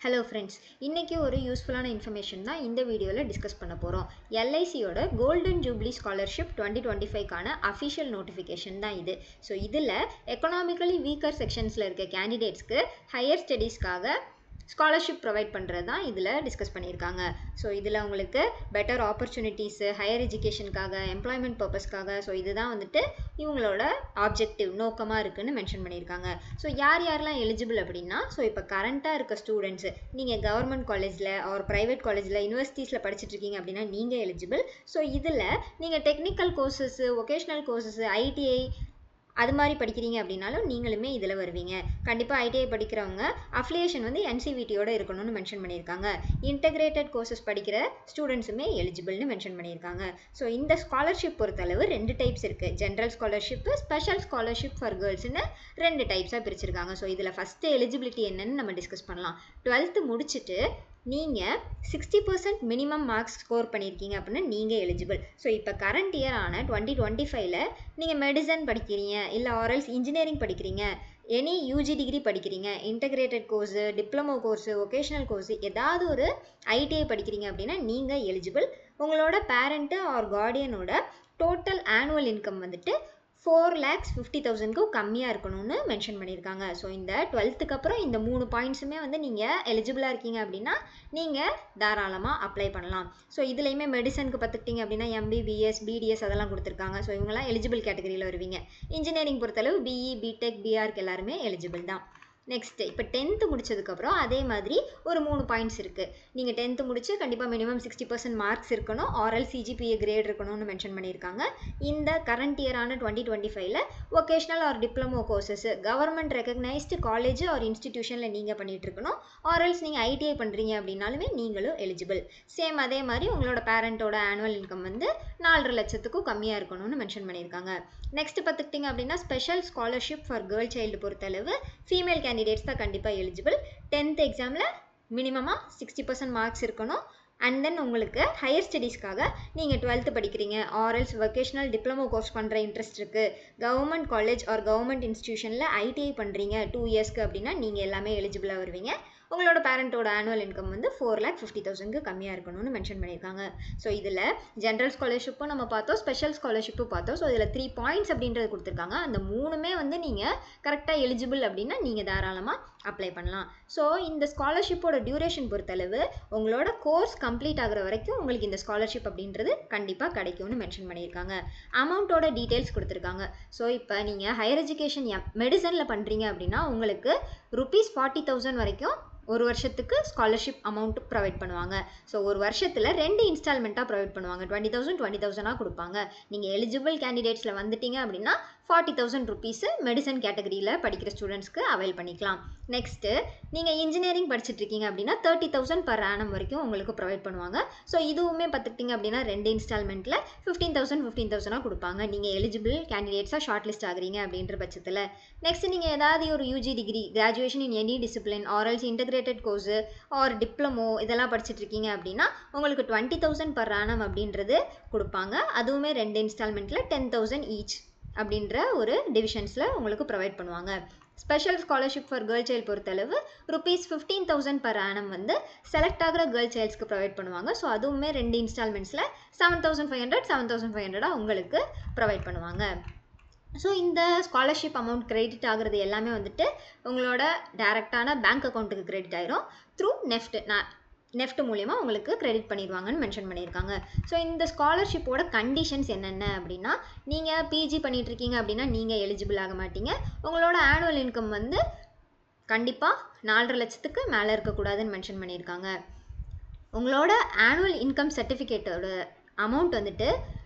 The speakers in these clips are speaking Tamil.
ஹலோ ஃப்ரெண்ட்ஸ், இன்றைக்கி ஒரு யூஸ்ஃபுல்லான இன்ஃபர்மேஷன் தான் இந்த வீடியோவில் டிஸ்கஸ் பண்ண போகிறோம். எல்ஐசியோட கோல்டன் ஜூப்ளி ஸ்காலர்ஷிப் 2025க்கான அஃபிஷியல் நோட்டிஃபிகேஷன் தான் இது. ஸோ இதில் எக்கனாமிக்கலி வீக்கர் செக்ஷன்ஸில் இருக்க கேண்டிடேட்ஸ்க்கு ஹையர் ஸ்டடீஸ்க்காக ஸ்காலர்ஷிப் ப்ரொவைட் பண்ணுறது தான் இதில் டிஸ்கஸ் பண்ணியிருக்காங்க. ஸோ இதில் உங்களுக்கு பெட்டர் ஆப்பர்ச்சுனிட்டிஸு, ஹையர் எஜுகேஷனுக்காக, எம்ப்ளாய்மெண்ட் பர்பஸ்க்காக, ஸோ இதுதான் வந்துட்டு இவங்களோட ஆப்ஜெக்டிவ் நோக்கமாக இருக்குதுன்னு மென்ஷன் பண்ணியிருக்காங்க. ஸோ யாரெல்லாம் எலிஜிபிள் அப்படின்னா, ஸோ இப்போ கரண்ட்டாக இருக்க ஸ்டூடெண்ட்ஸு, நீங்கள் கவர்மெண்ட் காலேஜில் ஆர் ப்ரைவேட் காலேஜில் யூனிவர்சிட்டிஸில் படிச்சுட்ருக்கீங்க அப்படின்னா நீங்கள் எலிஜிபிள். ஸோ இதில் நீங்கள் டெக்னிக்கல் கோர்சஸ்ஸு, வொகேஷ்னல் கோர்சஸ்ஸு, ஐடிஐ அது மாதிரி படிக்கிறீங்க அப்படின்னாலும் நீங்களுமே இதில் வருவீங்க. கண்டிப்பாக ஐடிஐ படிக்கிறவங்க அஃபிலியேஷன் வந்து என்சிவிடியோடு இருக்கணும்னு மென்ஷன் பண்ணியிருக்காங்க. இன்டெகிரேட்டட் கோர்சஸ் படிக்கிற ஸ்டூடெண்ட்ஸுமே எலிஜிபிள்னு மென்ஷன் பண்ணியிருக்காங்க. ஸோ இந்த ஸ்காலர்ஷிப் பொறுத்தளவு 2 டைப்ஸ் இருக்குது. General scholarship, special scholarship for கேர்ள்ஸ்னு 2 டைப்ஸாக பிரிச்சிருக்காங்க. ஸோ இதில் ஃபஸ்ட்டு எலிஜிபிலிட்டி என்னன்னு நம்ம டிஸ்கஸ் பண்ணலாம். 12th முடிச்சுட்டு நீங்கள் 60% மினிமம் மார்க்ஸ் ஸ்கோர் பண்ணியிருக்கீங்க அப்படின்னா நீங்கள் எலிஜிபிள். ஸோ இப்போ கரண்ட் இயர் ஆன 2025ல் நீங்கள் மெடிசன் படிக்கிறீங்க, இல்லை ஆர்எல்ஸ் இன்ஜினியரிங் படிக்கிறீங்க, எனி யூஜி டிகிரி படிக்கிறீங்க, integrated course, diploma course, vocational course, ஏதாவது ஒரு ஐடிஐ படிக்கிறீங்க அப்படின்னா நீங்கள் எலிஜிபிள். உங்களோட பேரண்ட்டு ஆர் கார்டியனோட டோட்டல் ஆனுவல் இன்கம் வந்துட்டு 4,50,000க்கு கம்மியாக இருக்கணும்னு மென்ஷன் பண்ணியிருக்காங்க. ஸோ இந்த 12th அப்புறம் இந்த 3 பாயிண்ட்ஸுமே வந்து நீங்கள் எலிஜிபிளாக இருக்கீங்க அப்படின்னா நீங்கள் தாராளமாக அப்ளை பண்ணலாம். ஸோ இதுலேயுமே மெடிசனுக்கு பார்த்துக்கிட்டிங்க அப்படின்னா எம்பிபிஎஸ், பிடிஎஸ் அதெல்லாம் கொடுத்துருக்காங்க. ஸோ இவங்கெல்லாம் எலிஜிபிள் கேட்டகரியில் வருவீங்க. இன்ஜினியரிங் பொறுத்தளவு பிஇ, பிடெக், பிஆர்க்கு எல்லாருமே எலிஜிபிள் தான். நெக்ஸ்ட்டு இப்போ 10th முடிச்சதுக்கப்புறம் அதே மாதிரி ஒரு 3 பாயிண்ட்ஸ் இருக்குது. நீங்கள் 10th முடிச்சு கண்டிப்பாக மினிமம் 60% மார்க்ஸ் இருக்கணும், ஆர்எல் சிஜிபிஏ கிரேட் இருக்கணும்னு மென்ஷன் பண்ணியிருக்காங்க. இந்த கரண்ட் இயரான 2025ல் vocational or diploma courses government recognised college or இன்ஸ்டிடியூஷனில் நீங்கள் பண்ணிகிட்டு இருக்கணும். ஆர்எல்ஸ் நீங்கள் ஐடிஐ பண்ணுறீங்க அப்படின்னாலுமே நீங்களும் எலிஜிபிள். சேம் அதே மாதிரி உங்களோட பேரண்ட்டோட ஆனுவல் இன்கம் வந்து 4.5 லட்சத்துக்கும் கம்மியாக இருக்கணும்னு மென்ஷன் பண்ணியிருக்காங்க. நெக்ஸ்ட் பார்த்துக்கிட்டிங்க அப்படின்னா special scholarship for girl child பொறுத்தளவு ஃபீமேல் கேண்டிடேட்ஸ் தான் கண்டிப்பாக எலிஜிபிள். 10th எக்ஸாமில் மினிமமாக 60% மார்க்ஸ் இருக்கணும். அண்ட் தென் உங்களுக்கு ஹையர் ஸ்டடீஸ்க்காக நீங்கள் 12th படிக்கிறீங்க, ஆர்எல்ஸ் வொகேஷ்னல் டிப்ளமோ கோர்ஸ் பண்ணுற இன்ட்ரெஸ்ட் இருக்குது, கவர்மெண்ட் காலேஜ் ஆர் கவர்மெண்ட் இன்ஸ்டியூஷனில் ஐடிஐ பண்ணுறீங்க 2 இயர்ஸ்க்கு அப்படின்னா நீங்கள் எல்லாமே எலிஜிபிளாக வருவீங்க. உங்களோட பேரண்ட்டோட ஆனுவல் இன்கம் வந்து 4,50,000க்கு கம்மியாக இருக்கணும்னு மென்ஷன் பண்ணியிருக்காங்க. ஸோ இதில் ஜென்ரல் ஸ்காலர்ஷிப்பும் நம்ம பார்த்தோம், ஸ்பெஷல் ஸ்காலர்ஷிப்பும் பார்த்தோம். ஸோ இதில் 3 பாயிண்ட்ஸ் அப்படின்றது கொடுத்துருக்காங்க. அந்த 3மே வந்து நீங்கள் கரெக்டாக எலிஜிபிள் அப்படின்னா நீங்கள் தாராளமாக அப்ளை பண்ணலாம். ஸோ இந்த ஸ்காலர்ஷிப்போட டியூரேஷன் பொறுத்தளவு உங்களோட கோர்ஸ் கம்ப்ளீட் ஆகிற வரைக்கும் உங்களுக்கு இந்த ஸ்காலர்ஷிப் அப்படின்றது கண்டிப்பாக கிடைக்கும்னு மென்ஷன் பண்ணியிருக்காங்க. அமௌண்ட்டோட டீட்டெயில்ஸ் கொடுத்துருக்காங்க. ஸோ இப்போ நீங்கள் ஹையர் எஜுகேஷன் மெடிசனில் பண்ணுறீங்க அப்படின்னா உங்களுக்கு ₹40,000 வரைக்கும் ஒரு வருஷத்துக்கு ஸ்காலர்ஷிப் அமௌண்ட் ப்ரொவைட் பண்ணுவாங்க. ஸோ ஒரு வருஷத்தில் 2 இன்ஸ்டால்மெண்ட்டாக ப்ரொவைட் பண்ணுவாங்க. 20,000 கொடுப்பாங்க. நீங்கள் எலிஜிபிள் கேண்டிடேட்ஸில் வந்துட்டீங்க அப்படின்னா ₹40,000 மெடிசன் கேட்டகரியில் படிக்கிற ஸ்டூடெண்ட்ஸ்க்கு அவைல் பண்ணிக்கலாம். நெக்ஸ்ட்டு நீங்கள் இன்ஜினியரிங் படிச்சுட்டு இருக்கீங்க அப்படின்னா 30,000 per annum வரைக்கும் உங்களுக்கு ப்ரொவைட் பண்ணுவாங்க. ஸோ இதுவுமே பார்த்துக்கிட்டிங்க அப்படின்னா 2 இன்ஸ்டால்மெண்ட்டில் 15,000 கொடுப்பாங்க. நீங்கள் எலிஜிபிள் கேண்டிடேட்ஸாக ஷார்ட் லிஸ்ட் ஆகுறீங்க அப்படின்ற பட்சத்தில். நெக்ஸ்ட் நீங்கள் ஏதாவது ஒரு UG degree, graduation in any discipline, or else integrated course or diploma இதெல்லாம் படிச்சுட்டு இருக்கீங்க அப்படின்னா உங்களுக்கு 20,000 per annum அப்படின்றது கொடுப்பாங்க. அதுவுமே 2 இன்ஸ்டால்மெண்ட்டில் 10,000 ஈச் அப்படின்ற ஒரு டிவிஷன்ஸில் உங்களுக்கு ப்ரொவைட் பண்ணுவாங்க. Special scholarship for girl child பொறுத்தளவு ₹15,000 per annum வந்து செலக்ட் ஆகிற கேர்ள் சைல்ட்ஸ்க்கு ப்ரொவைட் பண்ணுவாங்க. ஸோ அதுவுமே 2 இன்ஸ்டால்மெண்ட்ஸில் 7,500 உங்களுக்கு ப்ரொவைட் பண்ணுவாங்க. ஸோ இந்த ஸ்காலர்ஷிப் அமௌண்ட் கிரெடிட் ஆகிறது எல்லாமே வந்துட்டு உங்களோட டேரெக்டான பேங்க் அக்கௌண்ட்டுக்கு கிரெடிட் ஆயிரும் த்ரூ நெஃப்ட் மூலிமா உங்களுக்கு கிரெடிட் பண்ணிடுவாங்கன்னு மென்ஷன் பண்ணியிருக்காங்க. ஸோ இந்த ஸ்காலர்ஷிப்போட கண்டிஷன்ஸ் என்னென்ன அப்படின்னா, நீங்கள் பிஜி பண்ணிகிட்டு இருக்கீங்க அப்படின்னா நீங்கள் எலிஜிபிள் ஆக மாட்டீங்க. உங்களோட ஆனுவல் இன்கம் வந்து கண்டிப்பாக 4.5 லட்சத்துக்கு மேலே இருக்கக்கூடாதுன்னு மென்ஷன் பண்ணியிருக்காங்க. உங்களோட ஆனுவல் இன்கம் சர்டிஃபிகேட்டோட அமௌண்ட் வந்துட்டு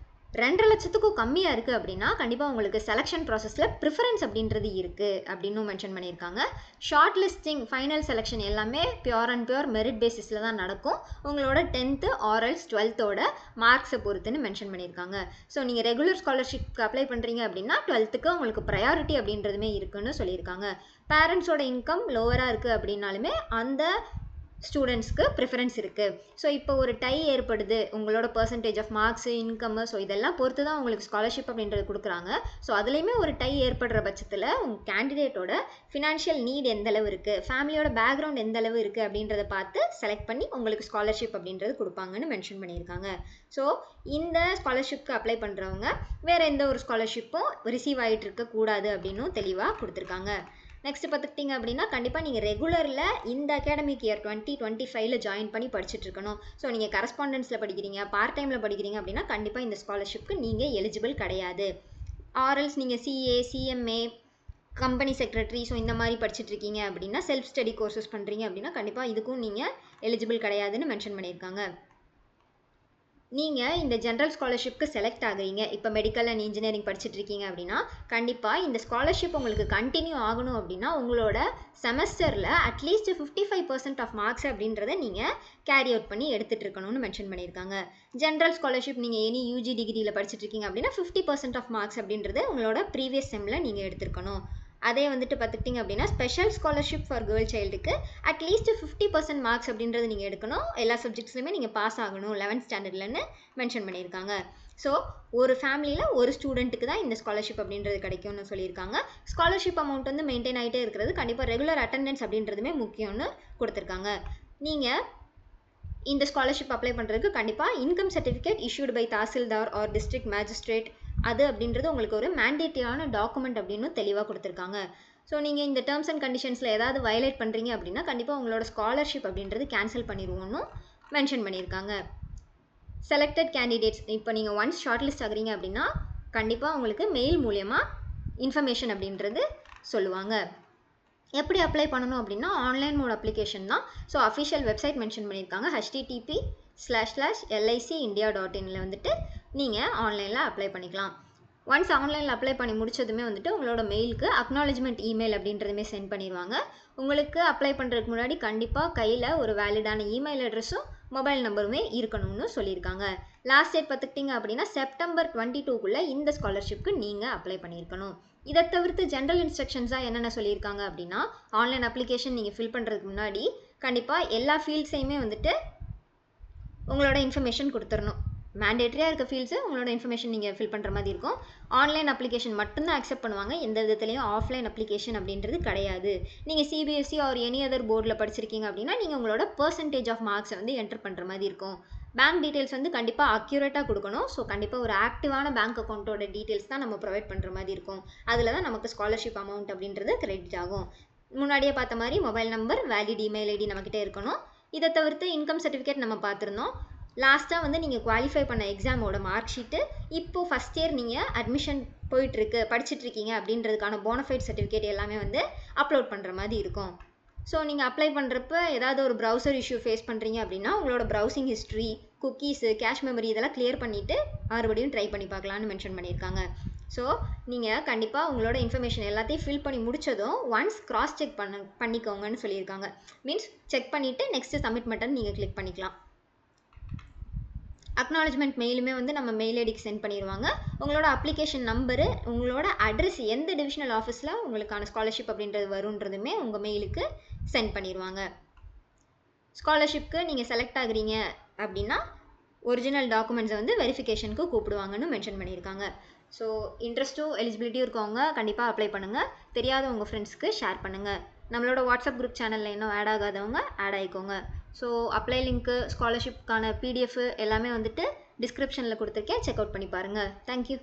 2.5 லட்சத்துக்கும் கம்மியாக இருக்குது அப்படின்னா கண்டிப்பாக உங்களுக்கு செலெக்ஷன் ப்ராசஸில் ப்ரிஃபரன்ஸ் அப்படின்றது இருக்குது அப்படின்னு மென்ஷன் பண்ணியிருக்காங்க. ஷார்ட் லிஸ்டிங், ஃபைனல் செலெக்ஷன் எல்லாமே பியூர் அண்ட் பியூர் மெரிட் பேசிஸில் தான் நடக்கும். உங்களோட 10th ஆர்எல்ஸ் 12th மார்க்ஸை பொறுத்துன்னு மென்ஷன் பண்ணியிருக்காங்க. ஸோ நீங்கள் ரெகுலர் ஸ்காலர்ஷிப்க்கு அப்ளை பண்ணுறீங்க அப்படின்னா 12th உங்களுக்கு ப்ரையாரிட்டி அப்படின்றதுமே இருக்குன்னு சொல்லியிருக்காங்க. பேரண்ட்ஸோட இன்கம் லோவராக இருக்குது அப்படின்னாலுமே அந்த ஸ்டூடெண்ட்ஸ்க்கு ப்ரிஃபரன்ஸ் இருக்குது. ஸோ இப்போ ஒரு டை ஏற்படுது உங்களோட percentage of marks, income, so இதெல்லாம் பொறுத்து தான் உங்களுக்கு ஸ்காலர்ஷிப் அப்படின்றது கொடுக்குறாங்க. ஸோ அதுலேயுமே ஒரு டை ஏற்படுற பட்சத்தில் உங்கள் கேண்டிடேட்டோட ஃபினான்ஷியல் நீட் எந்த அளவு இருக்குது, ஃபேமிலியோட பேக்ரவுண்ட் எந்த அளவு இருக்குது அப்படின்றத பார்த்து செலக்ட் பண்ணி உங்களுக்கு ஸ்காலர்ஷிப் அப்படின்றது கொடுப்பாங்கன்னு மென்ஷன் பண்ணியிருக்காங்க. ஸோ இந்த ஸ்காலர்ஷிப்க்கு அப்ளை பண்ணுறவங்க வேறு எந்த ஒரு ஸ்காலர்ஷிப்பும் ரிசீவ் ஆகிட்டு இருக்கக்கூடாது அப்படின்னும் தெளிவாக கொடுத்துருக்காங்க. நெக்ஸ்ட் பார்த்துக்கிட்டிங்க அப்படின்னா கண்டிப்பாக நீங்கள் ரெகுலரில் இந்த அகாடமிக் இயர் 2025 ஜாயின் பண்ணி படிச்சுட்டு இருக்கணும். ஸோ நீங்கள் கரஸ்பாண்டன்ஸில் படிக்கிறீங்க, பார்ட் டைமில் படிக்கிறீங்க அப்படின்னா கண்டிப்பாக இந்த ஸ்காலர்ஷிப்க்கு நீங்கள் எலிஜிபிள் கிடையாது. ஆர்எல்ஸ் நீங்கள் CA, CMA, company secretary, so இந்த மாதிரி படிச்சுட்டு இருக்கீங்க அப்படின்னா, செல்ஃப் ஸ்டடி கோர்சஸ் பண்ணுறீங்க அப்படின்னா கண்டிப்பாக இதுக்கும் நீங்கள் எலிஜிபிள் கிடையாதுன்னு மென்ஷன் பண்ணியிருக்காங்க. நீங்கள் இந்த ஜென்ரல் ஸ்காலர்ஷிப்க்கு செலக்ட் ஆகுறீங்க, இப்போ மெடிக்கல் அண்ட் இன்ஜினியரிங் படிச்சுட்டு இருக்கீங்க அப்படின்னா கண்டிப்பாக இந்த ஸ்காலர்ஷிப் உங்களுக்கு கண்டினியூ ஆகணும் அப்படின்னா உங்களோட செமஸ்டரில் அட்லீஸ்ட் 55% ஆஃப் மார்க்ஸ் அப்படின்றத நீங்கள் கேரி அவுட் பண்ணி எடுத்துகிட்டு இருக்கணும்னு மென்ஷன் பண்ணியிருக்காங்க. ஜென்ரல் ஸ்காலர்ஷிப் நீங்கள் எனி யூஜி டிகிரியில் படிச்சுட்டு இருக்கீங்க அப்படின்னா 50% ஆஃப் மார்க்ஸ் அப்படின்றது உங்களோட ப்ரீவியஸ் செம்மில் நீங்கள் எடுத்துருக்கணும். அதே வந்துட்டு பார்த்துக்கிட்டிங்க அப்படின்னா ஸ்பெஷல் ஸ்காலர்ஷிப் ஃபார் கேர்ள் சைல்டுக்கு அட்லீஸ்ட் 50% மார்க்ஸ் அப்படின்றது நீங்கள் எடுக்கணும். எல்லா சப்ஜெக்ட்ஸ்லையுமே நீங்கள் பாஸ் ஆகணும் 11th ஸ்டாண்டர்ட்லன்னு மென்ஷன் பண்ணியிருக்காங்க. ஸோ ஒரு ஃபேமிலியில் ஒரு ஸ்டூடெண்ட்டுக்கு தான் இந்த ஸ்காலர்ஷிப் அப்படின்றது கிடைக்கும்னு சொல்லியிருக்காங்க. ஸ்காலர்ஷிப் அமௌண்ட் வந்து மெயின்டைன் ஆகிட்டே இருக்கிறது, கண்டிப்பாக ரெகுலர் அட்டெண்டன்ஸ் அப்படின்றதுமே முக்கியம்னு கொடுத்துருக்காங்க. நீங்கள் இந்த ஸ்காலர்ஷிப் அப்ளை பண்ணுறதுக்கு கண்டிப்பாக income certificate issued by tahsildar or district magistrate அது அப்படின்றது உங்களுக்கு ஒரு மேண்டேட்டரியான டாக்குமெண்ட் அப்படின்னு தெளிவாக கொடுத்துருக்காங்க. ஸோ நீங்கள் இந்த டேர்ம்ஸ் அண்ட் கண்டிஷன்ஸில் ஏதாவது வயலேட் பண்ணுறீங்க அப்படின்னா கண்டிப்பாக உங்களோட ஸ்காலர்ஷிப் அப்படின்றது கேன்சல் பண்ணிடுவோன்னு மென்ஷன் பண்ணியிருக்காங்க. செலக்டட் கேண்டிடேட்ஸ் இப்போ நீங்கள் ஒன்ஸ் ஷார்ட் லிஸ்ட் ஆகுறீங்க அப்படின்னா கண்டிப்பாக உங்களுக்கு மெயில் மூலியமாக இன்ஃபர்மேஷன் அப்படின்றது சொல்லுவாங்க. எப்படி அப்ளை பண்ணணும் அப்படின்னா ஆன்லைன் மோட் அப்ளிகேஷன் தான். ஸோ அஃபிஷியல் வெப்சைட் மென்ஷன் பண்ணியிருக்காங்க http://licindia.inல வந்துட்டு நீங்கள் ஆன்லைனில் அப்ளை பண்ணிக்கலாம். ஒன்ஸ் ஆன்லைனில் அப்ளை பண்ணி முடிச்சதுமே வந்துட்டு உங்களோட மெயிலுக்கு அக்னாலஜ்மெண்ட் இமெயில் அப்படின்றதுமே சென்ட் பண்ணிடுவாங்க. உங்களுக்கு அப்ளை பண்ணுறதுக்கு முன்னாடி கண்டிப்பாக கையில் ஒரு வேலிடான இமெயில் அட்ரஸும் மொபைல் நம்பருமே இருக்கணும்னு சொல்லியிருக்காங்க. லாஸ்ட் டேட் பார்த்துக்கிட்டிங்க அப்படின்னா செப்டம்பர் 22க்குள்ளே இந்த ஸ்காலர்ஷிப்க்கு நீங்கள் அப்ளை பண்ணியிருக்கணும். இதை தவிர்த்து ஜென்ரல் இன்ஸ்ட்ரக்ஷன்ஸாக என்னென்ன சொல்லியிருக்காங்க அப்படின்னா ஆன்லைன் அப்ளிகேஷன் நீங்கள் ஃபில் பண்ணுறதுக்கு முன்னாடி கண்டிப்பாக எல்லா ஃபீல்ட்ஸையுமே வந்துட்டு உங்களோட இன்ஃபர்மேஷன் கொடுத்துடணும். மேண்டேட்டரியாக இருக்க ஃபீல்ட்ஸு உங்களோட இன்ஃபர்மேஷன் நீங்கள் ஃபில் பண்ணுற மாதிரி இருக்கும். ஆன்லைன் அப்ளிகேஷன் மட்டும்தான் அக்செப்ட் பண்ணுவாங்க, எந்த விதத்துலையும் ஆஃப்லைன் அப்ளிகேஷன் அப்படின்றது கிடையாது. நீங்கள் சிபிஎஸ்சி ஆர் எனி அதர் போர்டில் படிச்சிருக்கீங்க அப்படின்னா நீங்கள் உங்களோட பர்சன்டேஜ் ஆஃப் மார்க்ஸை வந்து என்டர் பண்ணுற மாதிரி இருக்கும். பேங்க் டீட்டெயில்ஸ் வந்து கண்டிப்பாக அக்யூரேட்டாக கொடுக்கணும். ஸோ கண்டிப்பாக ஒரு ஆக்டிவான பேங்க் அக்கௌண்ட்டோட டீட்டெயில்ஸ் தான் நம்ம ப்ரொவைட் பண்ணுற மாதிரி இருக்கும். அதில் தான் நமக்கு ஸ்காலர்ஷிப் அமௌண்ட் அப்படின்றது கிரெடிட் ஆகும். முன்னாடியே பார்த்த மாதிரி mobile number, valid email ID நம்மக்கிட்ட இருக்கணும். இதை தவிர்த்து இன்கம் சர்டிஃபிகேட் நம்ம பார்த்துருந்தோம். லாஸ்ட்டாக வந்து நீங்கள் குவாலிஃபை பண்ண எக்ஸாமோட மார்க் ஷீட்டு, இப்போது ஃபஸ்ட் இயர் நீங்கள் அட்மிஷன் போயிட்டுருக்கு படிச்சுட்ருக்கீங்க அப்படின்றதுக்கான போனஃபைட் சர்டிஃபிகேட் எல்லாமே வந்து அப்லோட் பண்ணுற மாதிரி இருக்கும். ஸோ நீங்கள் அப்ளை பண்ணுறப்ப ஏதாவது ஒரு ப்ரௌசர் இஷ்யூ ஃபேஸ் பண்ணுறீங்க அப்படின்னா உங்களோட browsing history, cookies, cache memory இதெல்லாம் கிளியர் பண்ணிவிட்டு மறுபடியும் ட்ரை பண்ணி பார்க்கலான்னு மென்ஷன் பண்ணியிருக்காங்க. ஸோ நீங்கள் கண்டிப்பாக உங்களோட இன்ஃபர்மேஷன் எல்லாத்தையும் ஃபில் பண்ணி முடிச்சதும் ஒன்ஸ் கிராஸ் செக் பண்ணிக்கோங்கன்னு சொல்லியிருக்காங்க. மீன்ஸ் செக் பண்ணிவிட்டு நெக்ஸ்ட்டு சப்மிட் பட்டன் நீங்கள் கிளிக் பண்ணிக்கலாம். அக்னாலஜ்மெண்ட் மெயிலுமே வந்து நம்ம மெயில் ஐடிக்கு சென்ட் பண்ணிடுவாங்க. உங்களோட அப்ளிகேஷன் நம்பரு, உங்களோட அட்ரஸ், எந்த டிவிஷனல் ஆஃபீஸில் உங்களுக்கான ஸ்காலர்ஷிப் அப்படின்றது வருன்றதுமே உங்கள் மெயிலுக்கு சென்ட் பண்ணிடுவாங்க. ஸ்காலர்ஷிப்க்கு நீங்கள் செலக்ட் ஆகுறீங்க அப்படின்னா ஒரிஜினல் டாக்குமெண்ட்ஸை வந்து வெரிஃபிகேஷனுக்கு கூப்பிடுவாங்கன்னு மென்ஷன் பண்ணியிருக்காங்க. ஸோ இன்ட்ரெஸ்ட்டும் எலிஜிபிலிட்டியும் இருக்கவங்க கண்டிப்பாக அப்ளை பண்ணுங்கள். தெரியாத உங்கள் ஃப்ரெண்ட்ஸ்க்கு ஷேர் பண்ணுங்கள். நம்மளோட வாட்ஸ்அப் குரூப் சேனலில் இன்னும் ஆட் ஆகாதவங்க ஆட் ஆகிக்கோங்க. ஸோ அப்ளை லிங்க்கு, ஸ்காலர்ஷிப்க்கான பிடிஎஃப் எல்லாமே வந்துட்டு டிஸ்கிரிப்ஷனில் கொடுத்துருக்கேன், செக் அவுட் பண்ணி பாருங்கள். தேங்க்யூ.